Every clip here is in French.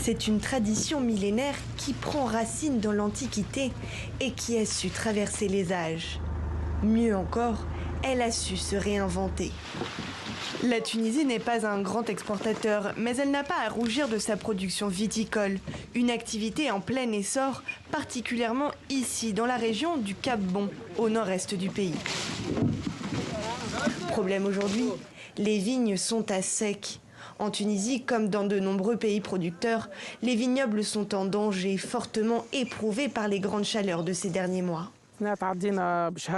C'est une tradition millénaire qui prend racine dans l'Antiquité et qui a su traverser les âges. Mieux encore, elle a su se réinventer. La Tunisie n'est pas un grand exportateur, mais elle n'a pas à rougir de sa production viticole, une activité en plein essor, particulièrement ici, dans la région du Cap Bon, au nord-est du pays. Problème aujourd'hui, les vignes sont à sec. En Tunisie, comme dans de nombreux pays producteurs, les vignobles sont en danger, fortement éprouvés par les grandes chaleurs de ces derniers mois.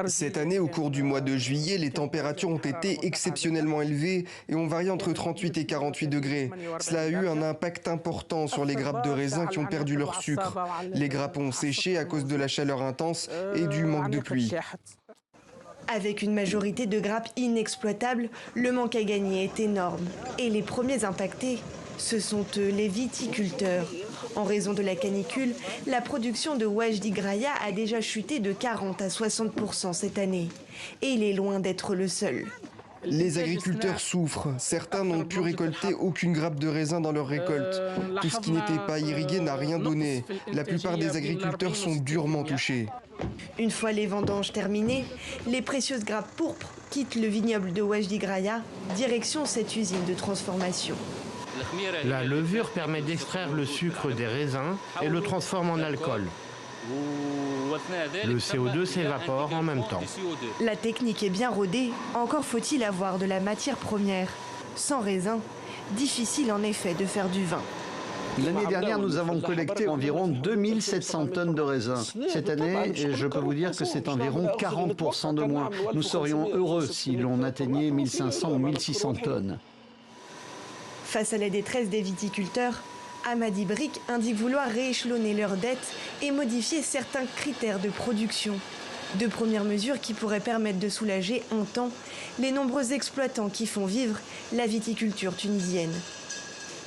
Cette année, au cours du mois de juillet, les températures ont été exceptionnellement élevées et ont varié entre 38 et 48 degrés. Cela a eu un impact important sur les grappes de raisin qui ont perdu leur sucre. Les grappes ont séché à cause de la chaleur intense et du manque de pluie. Avec une majorité de grappes inexploitables, le manque à gagner est énorme. Et les premiers impactés, ce sont eux, les viticulteurs. En raison de la canicule, la production de Wajdi Graya a déjà chuté de 40 à 60% cette année. Et il est loin d'être le seul. Les agriculteurs souffrent. Certains n'ont pu récolter aucune grappe de raisin dans leur récolte. Tout ce qui n'était pas irrigué n'a rien donné. La plupart des agriculteurs sont durement touchés. Une fois les vendanges terminées, les précieuses grappes pourpres quittent le vignoble de Wajdi Graya, direction cette usine de transformation. La levure permet d'extraire le sucre des raisins et le transforme en alcool. Le CO2 s'évapore en même temps. La technique est bien rodée, encore faut-il avoir de la matière première. Sans raisin, difficile en effet de faire du vin. L'année dernière, nous avons collecté environ 2700 tonnes de raisins. Cette année, je peux vous dire que c'est environ 40% de moins. Nous serions heureux si l'on atteignait 1500 ou 1600 tonnes. Face à la détresse des viticulteurs, Hamadi Brick indique vouloir rééchelonner leurs dettes et modifier certains critères de production. De premières mesures qui pourraient permettre de soulager un temps les nombreux exploitants qui font vivre la viticulture tunisienne.